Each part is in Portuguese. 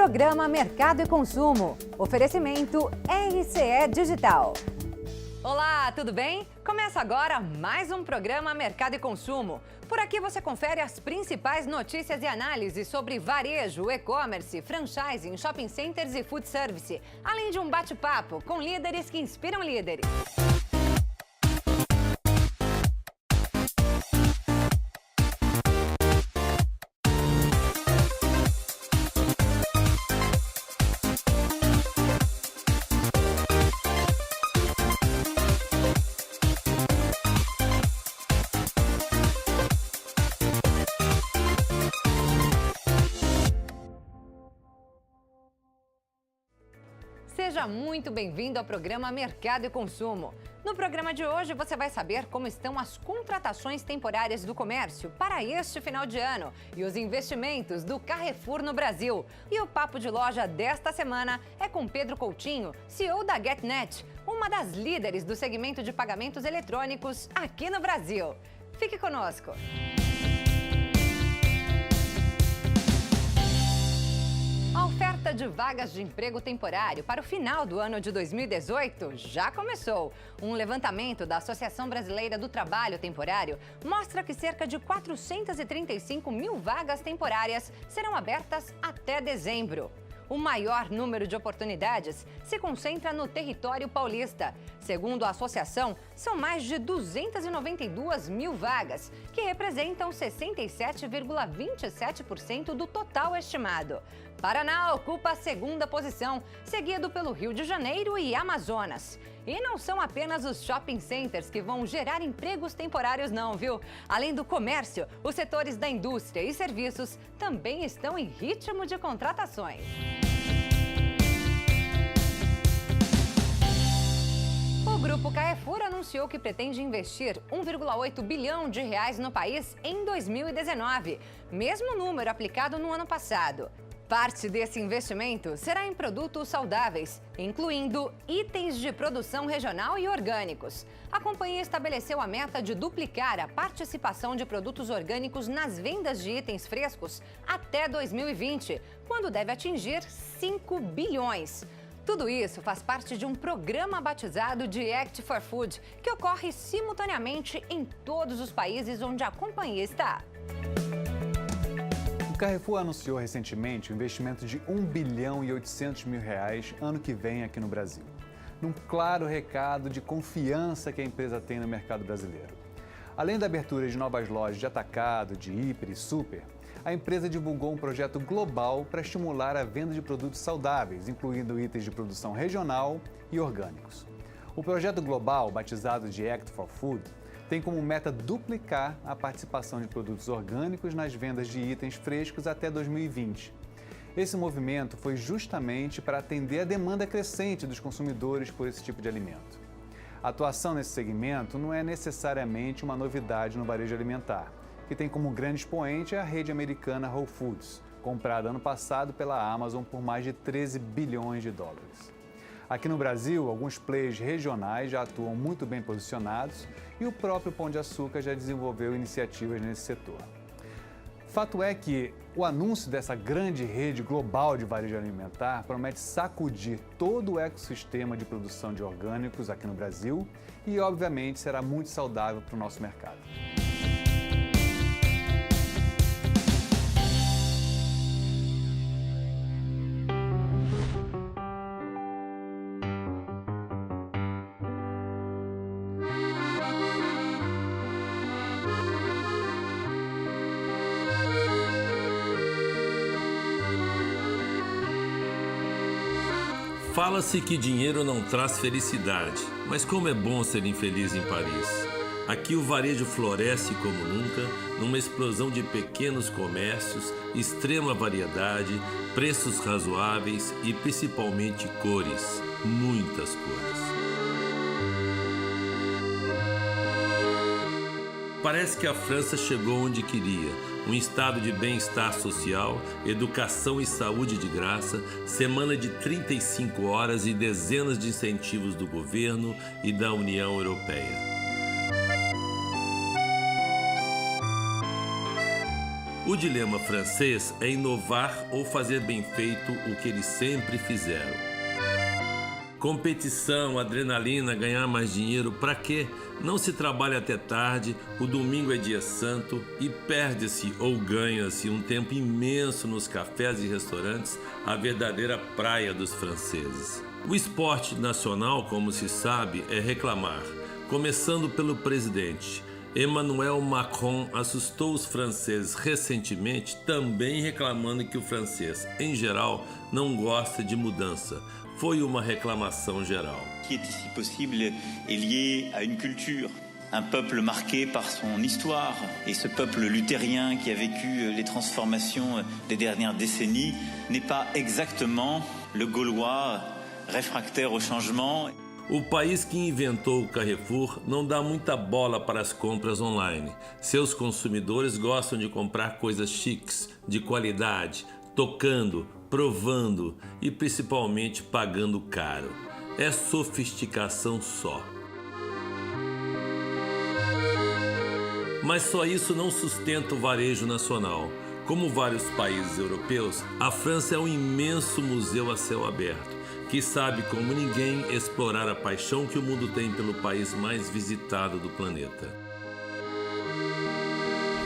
Programa Mercado e Consumo. Oferecimento RCE Digital. Olá, tudo bem? Começa agora mais um programa Mercado e Consumo. Por aqui você confere as principais notícias e análises sobre varejo, e-commerce, franchising, shopping centers e food service, além de um bate-papo com líderes que inspiram líderes. Seja muito bem-vindo ao programa Mercado e Consumo. No programa de hoje você vai saber como estão as contratações temporárias do comércio para este final de ano e os investimentos do Carrefour no Brasil. E o papo de loja desta semana é com Pedro Coutinho, CEO da GetNet, uma das líderes do segmento de pagamentos eletrônicos aqui no Brasil. Fique conosco! A oferta de vagas de emprego temporário para o final do ano de 2018 já começou. Um levantamento da Associação Brasileira do Trabalho Temporário mostra que cerca de 435 mil vagas temporárias serão abertas até dezembro. O maior número de oportunidades se concentra no território paulista. Segundo a associação, são mais de 292 mil vagas, que representam 67,27% do total estimado. Paraná ocupa a segunda posição, seguido pelo Rio de Janeiro e Amazonas. E não são apenas os shopping centers que vão gerar empregos temporários não, viu? Além do comércio, os setores da indústria e serviços também estão em ritmo de contratações. O Grupo Carrefour anunciou que pretende investir 1,8 bilhão de reais no país em 2019, mesmo número aplicado no ano passado. Parte desse investimento será em produtos saudáveis, incluindo itens de produção regional e orgânicos. A companhia estabeleceu a meta de duplicar a participação de produtos orgânicos nas vendas de itens frescos até 2020, quando deve atingir 5 bilhões. Tudo isso faz parte de um programa batizado de Act for Food, que ocorre simultaneamente em todos os países onde a companhia está. O Carrefour anunciou recentemente o investimento de 1 bilhão e 800 mil reais ano que vem aqui no Brasil, num claro recado de confiança que a empresa tem no mercado brasileiro. Além da abertura de novas lojas de atacado, de hiper e super, a empresa divulgou um projeto global para estimular a venda de produtos saudáveis, incluindo itens de produção regional e orgânicos. O projeto global, batizado de Act for Food, tem como meta duplicar a participação de produtos orgânicos nas vendas de itens frescos até 2020. Esse movimento foi justamente para atender a demanda crescente dos consumidores por esse tipo de alimento. A atuação nesse segmento não é necessariamente uma novidade no varejo alimentar, que tem como grande expoente a rede americana Whole Foods, comprada ano passado pela Amazon por mais de 13 bilhões de dólares. Aqui no Brasil, alguns players regionais já atuam muito bem posicionados e o próprio Pão de Açúcar já desenvolveu iniciativas nesse setor. Fato é que o anúncio dessa grande rede global de varejo alimentar promete sacudir todo o ecossistema de produção de orgânicos aqui no Brasil e, obviamente, será muito saudável para o nosso mercado. Fala-se que dinheiro não traz felicidade, mas como é bom ser infeliz em Paris. Aqui o varejo floresce como nunca, numa explosão de pequenos comércios, extrema variedade, preços razoáveis e principalmente cores, muitas cores. Parece que a França chegou onde queria, um estado de bem-estar social, educação e saúde de graça, semana de 35 horas e dezenas de incentivos do governo e da União Europeia. O dilema francês é inovar ou fazer bem feito o que eles sempre fizeram. Competição, adrenalina, ganhar mais dinheiro, pra quê? Não se trabalha até tarde, o domingo é dia santo e perde-se ou ganha-se um tempo imenso nos cafés e restaurantes, a verdadeira praia dos franceses. O esporte nacional, como se sabe, é reclamar, começando pelo presidente. Emmanuel Macron assustou os franceses recentemente, também reclamando que o francês, em geral, não gosta de mudança. Foi uma reclamação geral. Ce qui est ici possible est lié à une culture, un peuple marqué par son histoire. Et ce peuple luthérien qui a vécu les transformations des dernières décennies n'est pas exactement le Gaulois réfractaire au changement. O país que inventou o Carrefour não dá muita bola para as compras online. Seus consumidores gostam de comprar coisas chiques, de qualidade, tocando, provando e principalmente pagando caro. É sofisticação só. Mas só isso não sustenta o varejo nacional. Como vários países europeus, a França é um imenso museu a céu aberto, que sabe como ninguém explorar a paixão que o mundo tem pelo país mais visitado do planeta.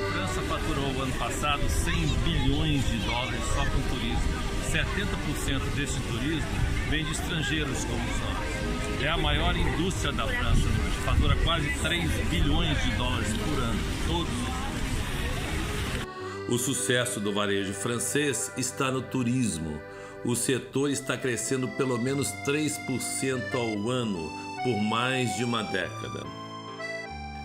A França faturou ano passado 100 bilhões de dólares só com turismo. 70% desse turismo vem de estrangeiros como nós. É a maior indústria da França hoje, fatura quase 3 bilhões de dólares por ano, todos os anos. O sucesso do varejo francês está no turismo. O setor está crescendo pelo menos 3% ao ano por mais de uma década.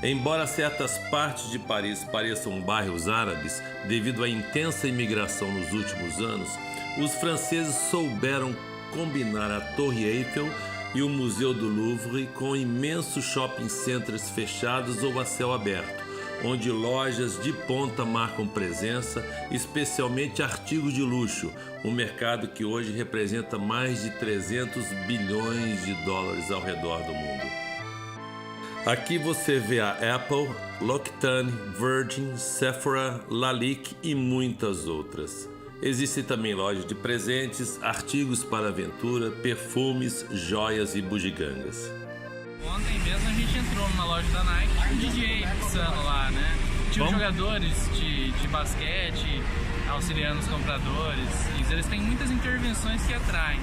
Embora certas partes de Paris pareçam bairros árabes, devido à intensa imigração nos últimos anos, os franceses souberam combinar a Torre Eiffel e o Museu do Louvre com imensos shopping centers fechados ou a céu aberto, onde lojas de ponta marcam presença, especialmente artigos de luxo, um mercado que hoje representa mais de 300 bilhões de dólares ao redor do mundo. Aqui você vê a Apple, L'Occitane, Virgin, Sephora, Lalique e muitas outras. Existem também lojas de presentes, artigos para aventura, perfumes, joias e bugigangas. Ontem mesmo a gente entrou numa loja da Nike, um DJ mixando lá, né? Tinha jogadores de basquete, auxiliando os compradores. Eles têm muitas intervenções que atraem.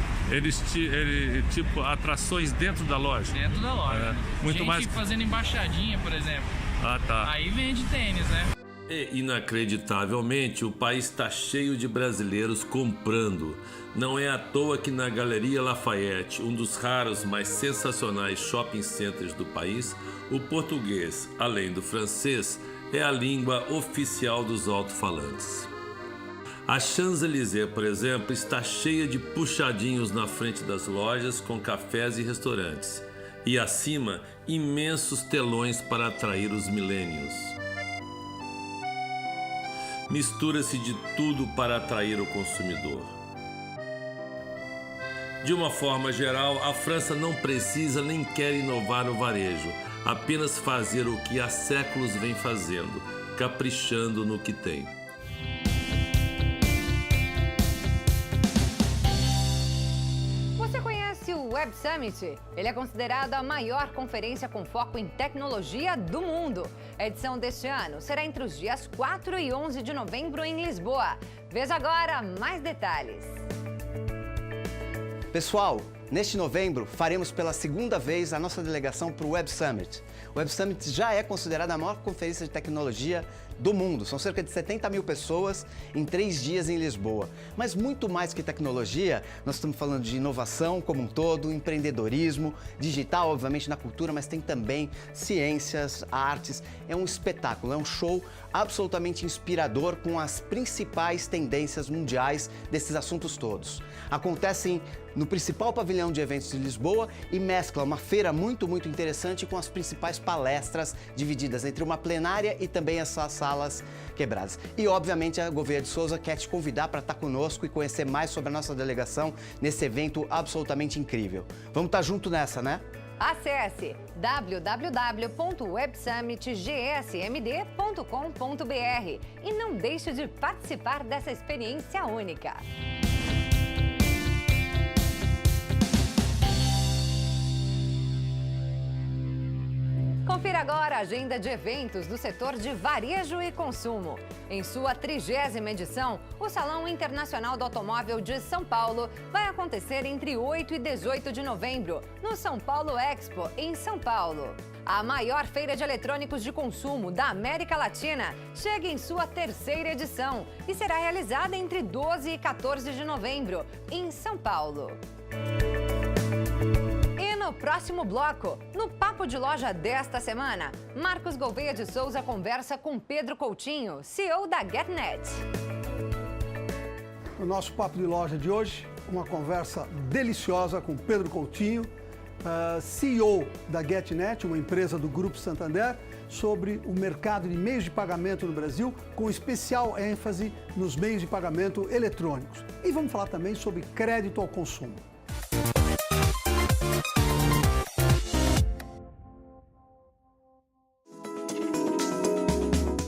Tipo atrações dentro da loja? Dentro da loja. Muito gente mais fazendo embaixadinha, por exemplo. Ah, tá. Aí vende tênis, né? E, inacreditavelmente, o país está cheio de brasileiros comprando. Não é à toa que na Galeria Lafayette, um dos raros, mas sensacionais shopping centers do país, o português, além do francês, é a língua oficial dos alto-falantes. A Champs-Élysées, por exemplo, está cheia de puxadinhos na frente das lojas com cafés e restaurantes. E acima, imensos telões para atrair os millennials. Mistura-se de tudo para atrair o consumidor. De uma forma geral, a França não precisa nem quer inovar o varejo, apenas fazer o que há séculos vem fazendo, caprichando no que tem. Você conhece o Web Summit? Ele é considerado a maior conferência com foco em tecnologia do mundo. A edição deste ano será entre os dias 4 e 11 de novembro em Lisboa. Veja agora mais detalhes. Pessoal, neste novembro faremos pela segunda vez a nossa delegação para o Web Summit. O Web Summit já é considerada a maior conferência de tecnologia do mundo. São cerca de 70 mil pessoas em 3 dias em Lisboa. Mas muito mais que tecnologia, nós estamos falando de inovação como um todo, empreendedorismo, digital, obviamente, na cultura, mas tem também ciências, artes. É um espetáculo, é um show absolutamente inspirador com as principais tendências mundiais desses assuntos todos. Acontecem no principal pavilhão de eventos de Lisboa e mescla uma feira muito interessante com as principais palestras divididas entre uma plenária e também essas salas quebradas. E, obviamente, a Gouveia de Souza quer te convidar para estar conosco e conhecer mais sobre a nossa delegação nesse evento absolutamente incrível. Vamos estar junto nessa, né? Acesse www.websummitgsmd.com.br e não deixe de participar dessa experiência única. Confira agora a agenda de eventos do setor de varejo e consumo. Em sua 30ª edição, o Salão Internacional do Automóvel de São Paulo vai acontecer entre 8 e 18 de novembro, no São Paulo Expo, em São Paulo. A maior feira de eletrônicos de consumo da América Latina chega em sua 3ª edição e será realizada entre 12 e 14 de novembro, em São Paulo. No próximo bloco, no Papo de Loja desta semana, Marcos Gouveia de Souza conversa com Pedro Coutinho, CEO da GetNet. No nosso Papo de Loja de hoje, uma conversa deliciosa com Pedro Coutinho, CEO da GetNet, uma empresa do Grupo Santander, sobre o mercado de meios de pagamento no Brasil, com especial ênfase nos meios de pagamento eletrônicos. E vamos falar também sobre crédito ao consumo.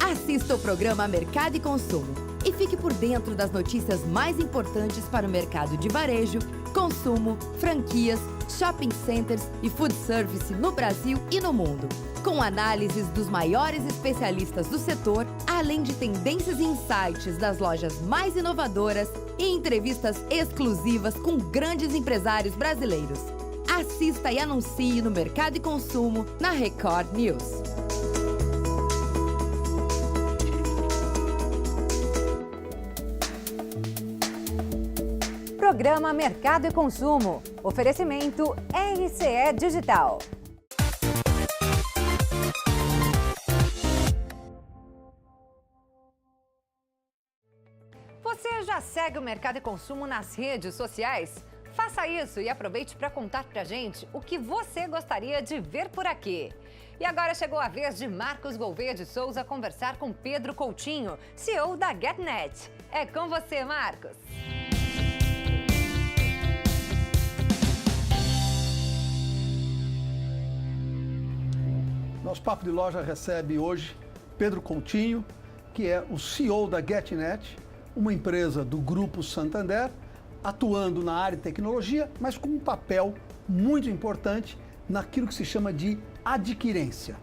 Assista o programa Mercado e Consumo e fique por dentro das notícias mais importantes para o mercado de varejo, consumo, franquias, shopping centers e food service no Brasil e no mundo. Com análises dos maiores especialistas do setor, além de tendências e insights das lojas mais inovadoras e entrevistas exclusivas com grandes empresários brasileiros. Assista e anuncie no Mercado e Consumo na Record News. Programa Mercado e Consumo. Oferecimento RCE Digital. Você já segue o Mercado e Consumo nas redes sociais? Faça isso e aproveite para contar pra gente o que você gostaria de ver por aqui. E agora chegou a vez de Marcos Gouveia de Souza conversar com Pedro Coutinho, CEO da GetNet. É com você, Marcos. Nosso Papo de Loja recebe hoje Pedro Coutinho, que é o CEO da GetNet, uma empresa do Grupo Santander, atuando na área de tecnologia, mas com um papel muito importante naquilo que se chama de adquirência.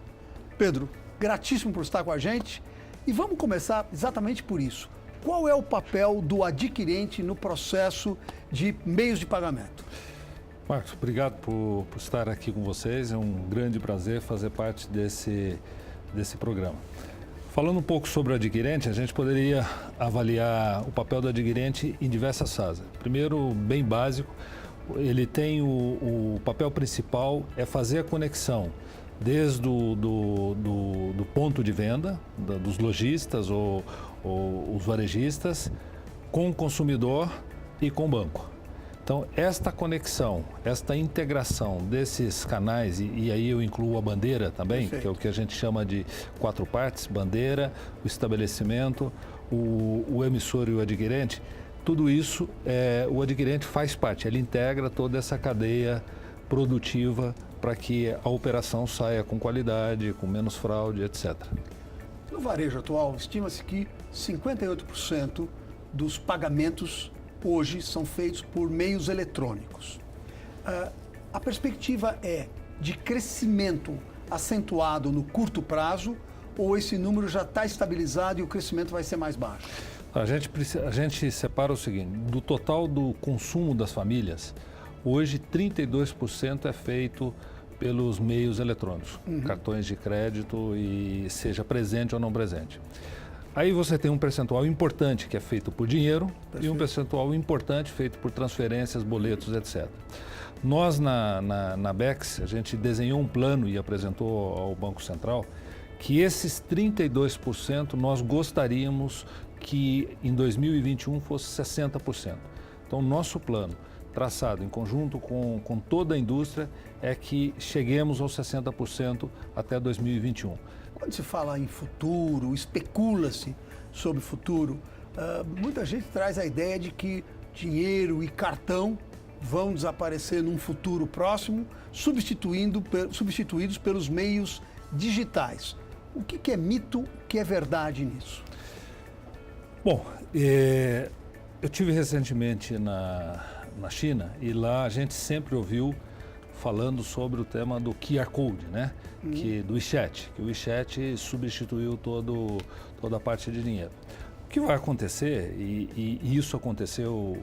Pedro, gratíssimo por estar com a gente e vamos começar exatamente por isso. Qual é o papel do adquirente no processo de meios de pagamento? Marcos, obrigado por estar aqui com vocês. É um grande prazer fazer parte desse programa. Falando um pouco sobre o adquirente, a gente poderia avaliar o papel do adquirente em diversas fases. Primeiro, bem básico, ele tem o papel principal é fazer a conexão desde do ponto de venda, dos lojistas ou os varejistas, com o consumidor e com o banco. Então, esta conexão, esta integração desses canais, e aí eu incluo a bandeira também, que é o que a gente chama de 4 partes, bandeira, o estabelecimento, o emissor e o adquirente, tudo isso o adquirente faz parte, ele integra toda essa cadeia produtiva para que a operação saia com qualidade, com menos fraude, etc. No varejo atual, estima-se que 58% dos pagamentos hoje são feitos por meios eletrônicos. A perspectiva é de crescimento acentuado no curto prazo ou esse número já está estabilizado e o crescimento vai ser mais baixo? A gente separa o seguinte, do total do consumo das famílias, hoje 32% é feito pelos meios eletrônicos, cartões de crédito e seja presente ou não presente. Aí você tem um percentual importante que é feito por dinheiro e um percentual importante feito por transferências, boletos, etc. Nós na Bex, a gente desenhou um plano e apresentou ao Banco Central que esses 32% nós gostaríamos que em 2021 fosse 60%. Então, o nosso plano, traçado em conjunto com toda a indústria, é que cheguemos aos 60% até 2021. Quando se fala em futuro, especula-se sobre futuro, muita gente traz a ideia de que dinheiro e cartão vão desaparecer num futuro próximo, substituídos pelos meios digitais. O que é mito, o que é verdade nisso? Bom, eu tive recentemente na China e lá a gente sempre ouviu falando sobre o tema do QR Code, né? Do WeChat, que o WeChat substituiu toda a parte de dinheiro. O que vai acontecer, e isso aconteceu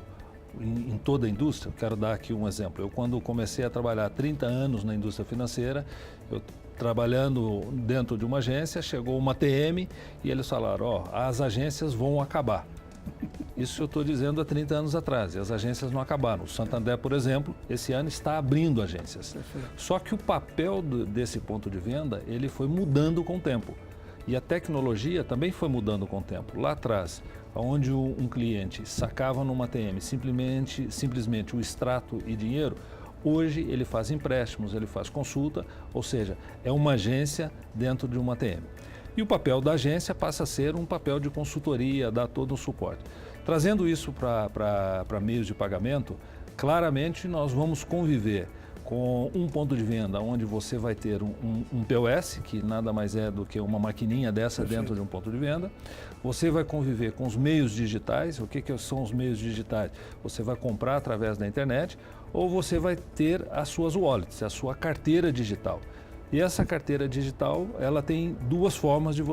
em toda a indústria, quero dar aqui um exemplo. Eu, quando comecei a trabalhar há 30 anos na indústria financeira, eu trabalhando dentro de uma agência, chegou uma TM e eles falaram, as agências vão acabar. Isso eu estou dizendo há 30 anos atrás, e as agências não acabaram. O Santander, por exemplo, esse ano está abrindo agências. Só que o papel desse ponto de venda, ele foi mudando com o tempo. E a tecnologia também foi mudando com o tempo. Lá atrás, onde um cliente sacava numa TM simplesmente o extrato e dinheiro, hoje ele faz empréstimos, ele faz consulta, ou seja, é uma agência dentro de uma TM. E o papel da agência passa a ser um papel de consultoria, dar todo o suporte. Trazendo isso para meios de pagamento, claramente nós vamos conviver com um ponto de venda onde você vai ter um POS, que nada mais é do que uma maquininha dessa dentro de um ponto de venda. Você vai conviver com os meios digitais. O que são os meios digitais? Você vai comprar através da internet ou você vai ter as suas wallets, a sua carteira digital. E essa carteira digital, ela tem algumas formas de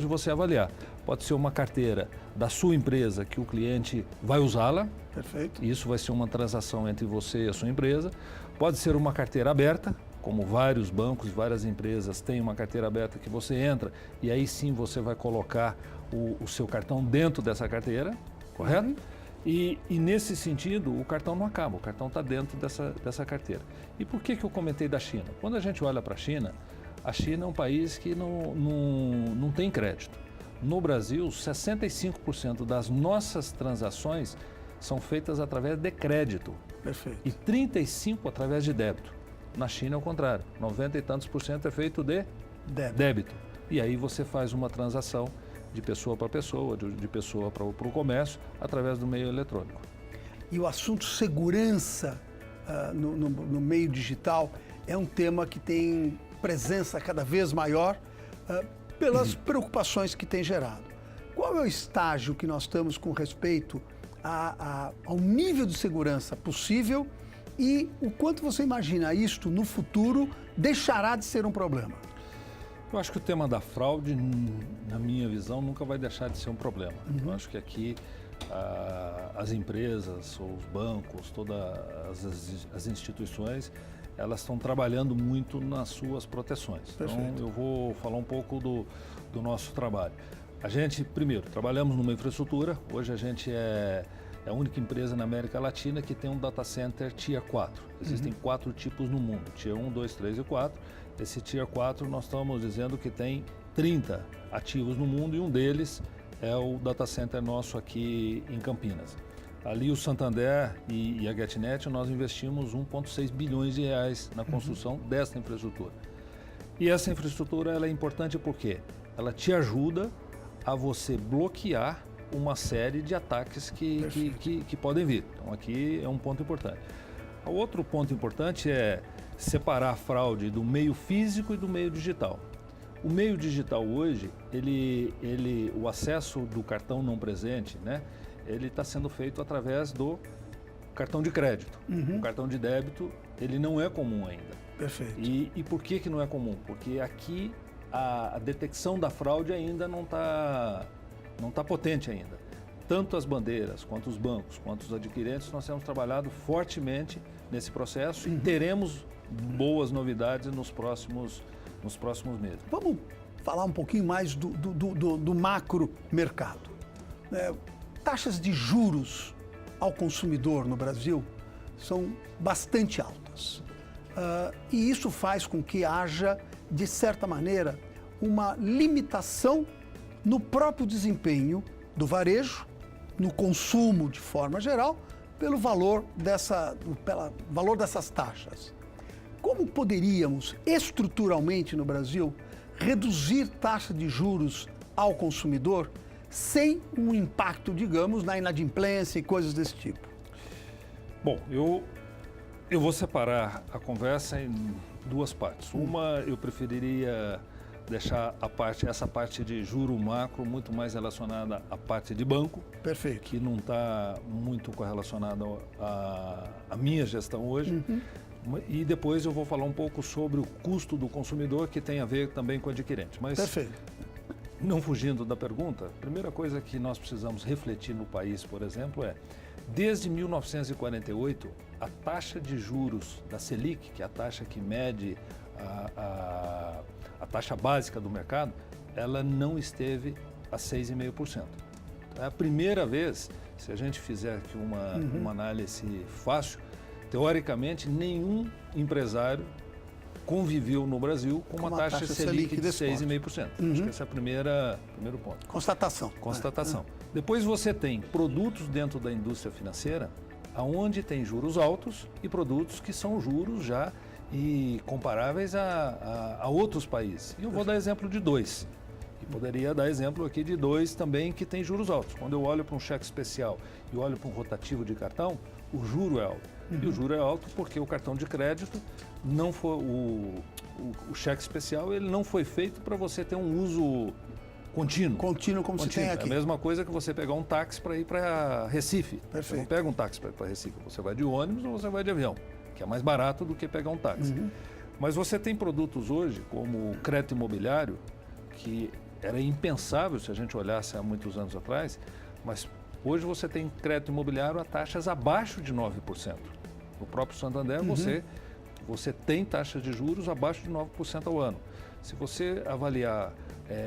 você avaliar. Pode ser uma carteira da sua empresa que o cliente vai usá-la. Perfeito. Isso vai ser uma transação entre você e a sua empresa. Pode ser uma carteira aberta, como vários bancos, várias empresas têm uma carteira aberta que você entra e aí sim você vai colocar o seu cartão dentro dessa carteira, correto? E nesse sentido, o cartão não acaba, o cartão está dentro dessa carteira. E por que eu comentei da China? Quando a gente olha para a China é um país que não tem crédito. No Brasil, 65% das nossas transações são feitas através de crédito. Perfeito. E 35% através de débito. Na China é o contrário, 90 e tantos por cento é feito de débito. E aí você faz uma transação de pessoa para pessoa, de pessoa para o comércio, através do meio eletrônico. E o assunto segurança no meio digital é um tema que tem presença cada vez maior pelas preocupações que tem gerado. Qual é o estágio que nós estamos com respeito ao nível de segurança possível e o quanto você imagina isto no futuro deixará de ser um problema? Eu acho que o tema da fraude, na minha visão, nunca vai deixar de ser um problema. Eu acho que aqui as empresas, os bancos, todas as instituições, elas estão trabalhando muito nas suas proteções. Perfeito. Então, eu vou falar um pouco do nosso trabalho. A gente, primeiro, trabalhamos numa infraestrutura. Hoje a gente é a única empresa na América Latina que tem um data center Tier 4. Existem 4 tipos no mundo, Tier 1, 2, 3 e 4. Esse Tier 4 nós estamos dizendo que tem 30 ativos no mundo e um deles é o data center nosso aqui em Campinas. Ali o Santander e a GetNet nós investimos 1,6 bilhões de reais na construção dessa infraestrutura. E essa infraestrutura ela é importante porque ela te ajuda a você bloquear uma série de ataques que podem vir. Então aqui é um ponto importante. O outro ponto importante é separar a fraude do meio físico e do meio digital. O meio digital hoje, o acesso do cartão não presente, né, ele está sendo feito através do cartão de crédito. O cartão de débito, ele não é comum ainda. Perfeito. E por que não é comum? Porque aqui a detecção da fraude ainda não tá potente ainda. Tanto as bandeiras, quanto os bancos, quanto os adquirentes, nós temos trabalhado fortemente nesse processo e teremos boas novidades nos próximos meses. Vamos falar um pouquinho mais do macro mercado. Taxas de juros ao consumidor no Brasil são bastante altas. E isso faz com que haja, de certa maneira, uma limitação no próprio desempenho do varejo, no consumo de forma geral, pelo valor dessas taxas. Como poderíamos, estruturalmente no Brasil, reduzir taxa de juros ao consumidor sem um impacto, digamos, na inadimplência e coisas desse tipo? Bom, eu vou separar a conversa em duas partes. Uma, eu preferiria deixar essa parte de juro macro muito mais relacionada à parte de banco. Perfeito. Que não está muito correlacionada à minha gestão hoje. E depois eu vou falar um pouco sobre o custo do consumidor, que tem a ver também com o adquirente. Mas, perfeito. Não fugindo da pergunta, a primeira coisa que nós precisamos refletir no país, por exemplo, é, desde 1948, a taxa de juros da Selic, que é a taxa que mede a taxa básica do mercado, ela não esteve a 6,5%. É a primeira vez, se a gente fizer aqui uma análise fácil, teoricamente, nenhum empresário conviveu no Brasil com uma taxa Selic de 6,5%. Acho que esse é o primeiro ponto. Constatação. Depois você tem produtos dentro da indústria financeira, onde tem juros altos e produtos que são juros já comparáveis a outros países. E eu vou dar exemplo de dois. E poderia dar exemplo aqui de dois também que tem juros altos. Quando eu olho para um cheque especial e olho para um rotativo de cartão, o juro é alto. E o juro é alto porque o cartão de crédito não foi o cheque especial, ele não foi feito para você ter um uso contínuo. Contínuo como se tem aqui. É a mesma coisa que você pegar um táxi para ir para Recife. Perfeito. Você não pega um táxi para ir para Recife, você vai de ônibus ou você vai de avião, que é mais barato do que pegar um táxi. Mas você tem produtos hoje, como o crédito imobiliário, que era impensável se a gente olhasse há muitos anos atrás, mas hoje você tem crédito imobiliário a taxas abaixo de 9%. No próprio Santander, você tem taxas de juros abaixo de 9% ao ano. Se você avaliar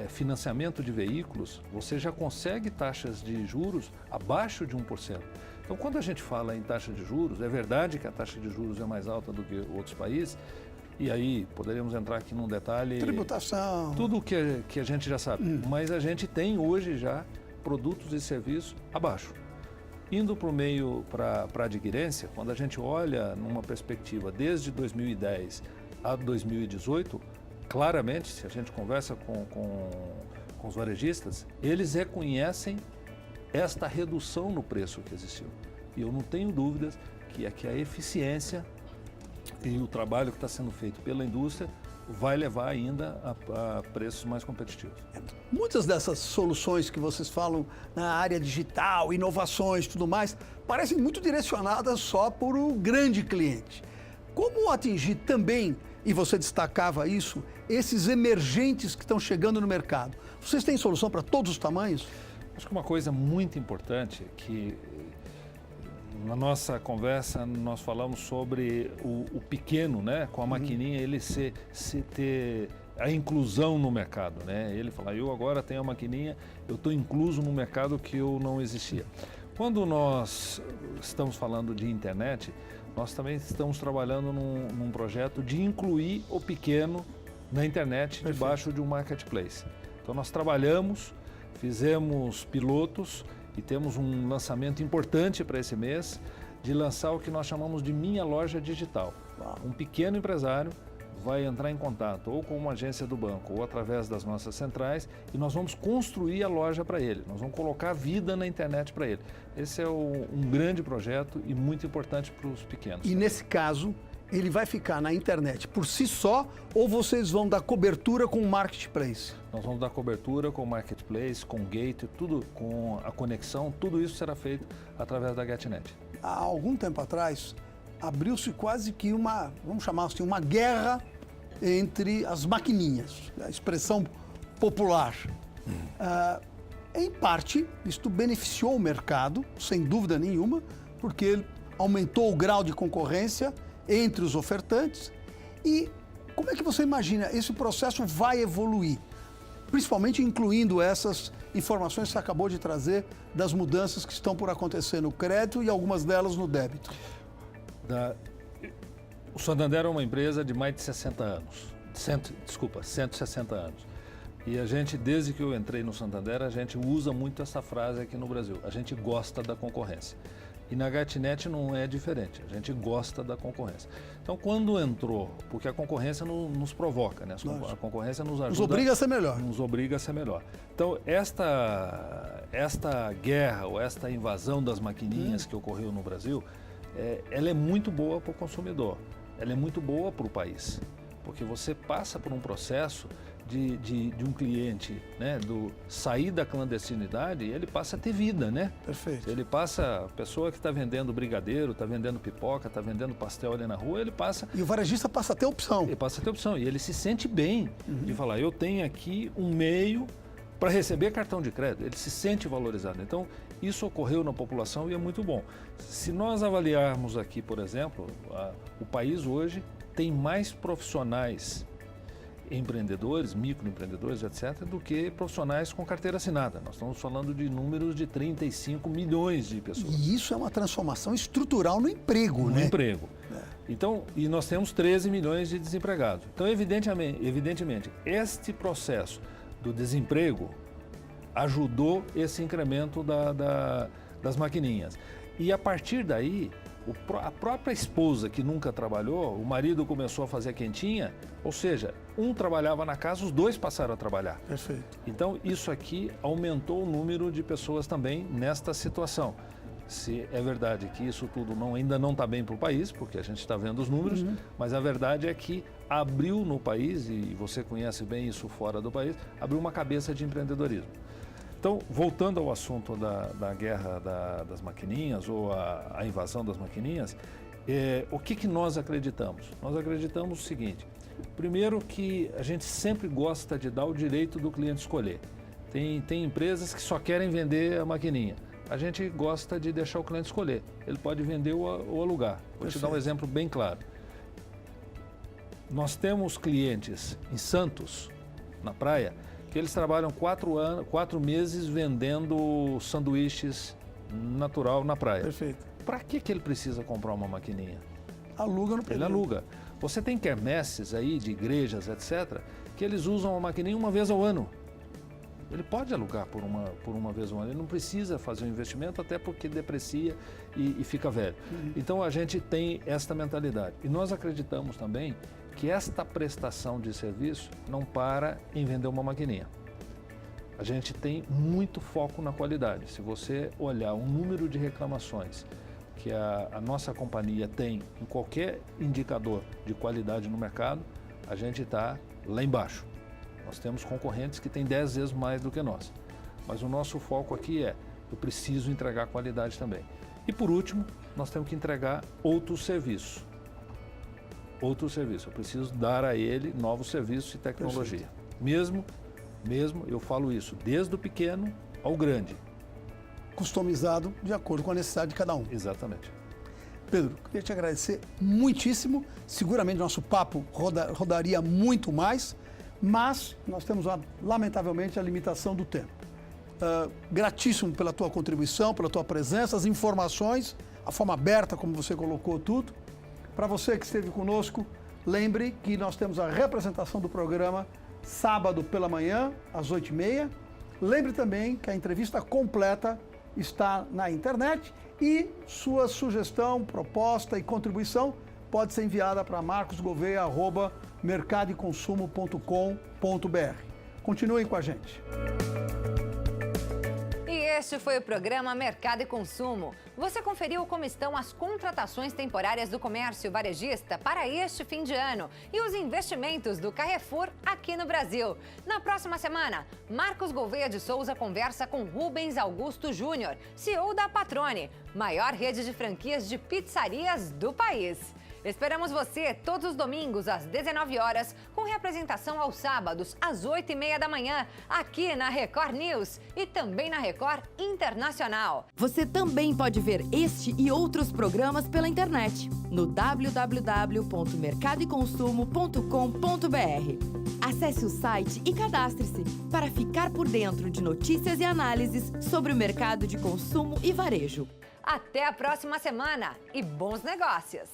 financiamento de veículos, você já consegue taxas de juros abaixo de 1%. Então, quando a gente fala em taxa de juros, é verdade que a taxa de juros é mais alta do que outros países, e aí poderíamos entrar aqui num detalhe... Tributação... Tudo que a gente já sabe, mas a gente tem hoje já produtos e serviços abaixo. Indo para o meio, para a adquirência, quando a gente olha numa perspectiva desde 2010 a 2018, claramente, se a gente conversa com os varejistas, eles reconhecem esta redução no preço que existiu. E eu não tenho dúvidas que a eficiência e o trabalho que está sendo feito pela indústria vai levar ainda a preços mais competitivos. Muitas dessas soluções que vocês falam na área digital, inovações e tudo mais, parecem muito direcionadas só para o grande cliente. Como atingir também, e você destacava isso, esses emergentes que estão chegando no mercado? Vocês têm solução para todos os tamanhos? Acho que uma coisa muito importante é que na nossa conversa nós falamos sobre o pequeno, né, com a maquininha, ele ter a inclusão no mercado, né? Ele fala, eu agora tenho a maquininha, eu estou incluso no mercado que eu não existia. Quando nós estamos falando de internet, nós também estamos trabalhando num projeto de incluir o pequeno na internet debaixo de um marketplace. Então nós trabalhamos, fizemos pilotos e temos um lançamento importante para esse mês de lançar o que nós chamamos de Minha Loja Digital. Um pequeno empresário vai entrar em contato ou com uma agência do banco ou através das nossas centrais e nós vamos construir a loja para ele, nós vamos colocar vida na internet para ele. Esse é um grande projeto e muito importante para os pequenos. E nesse caso, ele vai ficar na internet por si só ou vocês vão dar cobertura com o marketplace? Nós vamos dar cobertura com o marketplace, com o gate, tudo, com a conexão, tudo isso será feito através da GetNet. Há algum tempo atrás, abriu-se quase que vamos chamar assim, uma guerra entre as maquininhas, a expressão popular. Em parte, isto beneficiou o mercado, sem dúvida nenhuma, porque ele aumentou o grau de concorrência entre os ofertantes. E como é que você imagina esse processo vai evoluir? Principalmente incluindo essas informações que você acabou de trazer das mudanças que estão por acontecer no crédito e algumas delas no débito. O Santander é uma empresa de mais de 60 anos, 160 anos. E a gente, desde que eu entrei no Santander, a gente usa muito essa frase aqui no Brasil. A gente gosta da concorrência. E na GetNet não é diferente, a gente gosta da concorrência. Então, quando entrou, porque a concorrência nos provoca, né? A concorrência nos ajuda... Nos obriga a ser melhor. Nos obriga a ser melhor. Então, esta guerra ou esta invasão das maquininhas que ocorreu no Brasil, ela é muito boa para o consumidor, ela é muito boa para o país, porque você passa por um processo de um cliente, né, do sair da clandestinidade, ele passa a ter vida, né? Perfeito. Ele passa, a pessoa que está vendendo brigadeiro, está vendendo pipoca, está vendendo pastel ali na rua, ele passa... E o varejista passa a ter opção. Ele passa a ter opção, e ele se sente bem de falar, eu tenho aqui um meio para receber cartão de crédito, ele se sente valorizado. Então, isso ocorreu na população e é muito bom. Se nós avaliarmos aqui, por exemplo, o país hoje tem mais profissionais empreendedores, microempreendedores, etc., do que profissionais com carteira assinada. Nós estamos falando de números de 35 milhões de pessoas. E isso é uma transformação estrutural no emprego, né? No emprego. Então, e nós temos 13 milhões de desempregados. Então, evidentemente, este processo do desemprego ajudou esse incremento das maquininhas. E a partir daí, a própria esposa que nunca trabalhou, o marido começou a fazer a quentinha, ou seja, um trabalhava na casa, os dois passaram a trabalhar. Perfeito. Então, isso aqui aumentou o número de pessoas também nesta situação. Se é verdade que isso tudo ainda não está bem para o país, porque a gente está vendo os números, mas a verdade é que abriu no país, e você conhece bem isso fora do país, abriu uma cabeça de empreendedorismo. Então, voltando ao assunto da guerra das maquininhas ou a invasão das maquininhas, o que nós acreditamos? Nós acreditamos o seguinte, primeiro que a gente sempre gosta de dar o direito do cliente escolher. Tem empresas que só querem vender a maquininha. A gente gosta de deixar o cliente escolher. Ele pode vender ou alugar. Vou te dar um exemplo bem claro. Nós temos clientes em Santos, na praia, que eles trabalham 4 meses vendendo sanduíches natural na praia. Perfeito. Para que ele precisa comprar uma maquininha? Aluga no período. Ele aluga. Você tem quermesses aí de igrejas, etc., que eles usam a maquininha uma vez ao ano. Ele pode alugar por uma vez ao ano, ele não precisa fazer um investimento, até porque deprecia e fica velho. Então a gente tem esta mentalidade. E nós acreditamos também que esta prestação de serviço não para em vender uma maquininha. A gente tem muito foco na qualidade. Se você olhar o número de reclamações que a nossa companhia tem em qualquer indicador de qualidade no mercado, a gente está lá embaixo. Nós temos concorrentes que têm 10 vezes mais do que nós. Mas o nosso foco aqui eu preciso entregar qualidade também. E por último, nós temos que entregar outros serviços. Eu preciso dar a ele novos serviços e tecnologia. Mesmo, eu falo isso, desde o pequeno ao grande. Customizado de acordo com a necessidade de cada um. Exatamente. Pedro, queria te agradecer muitíssimo. Seguramente nosso papo rodaria muito mais, mas nós temos, lamentavelmente, a limitação do tempo. Gratíssimo pela tua contribuição, pela tua presença, as informações, a forma aberta como você colocou tudo. Para você que esteve conosco, lembre que nós temos a representação do programa sábado pela manhã, às 8h30. Lembre também que a entrevista completa está na internet e sua sugestão, proposta e contribuição pode ser enviada para marcosgouveia@mercadoeconsumo.com.br. Continuem com a gente. Este foi o programa Mercado e Consumo. Você conferiu como estão as contratações temporárias do comércio varejista para este fim de ano e os investimentos do Carrefour aqui no Brasil. Na próxima semana, Marcos Gouveia de Souza conversa com Rubens Augusto Júnior, CEO da Patrone, maior rede de franquias de pizzarias do país. Esperamos você todos os domingos às 19 horas, com reapresentação aos sábados às 8h30 da manhã, aqui na Record News e também na Record Internacional. Você também pode ver este e outros programas pela internet, no www.mercadoeconsumo.com.br. Acesse o site e cadastre-se para ficar por dentro de notícias e análises sobre o mercado de consumo e varejo. Até a próxima semana e bons negócios!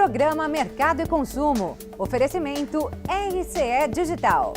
Programa Mercado e Consumo. Oferecimento RCE Digital.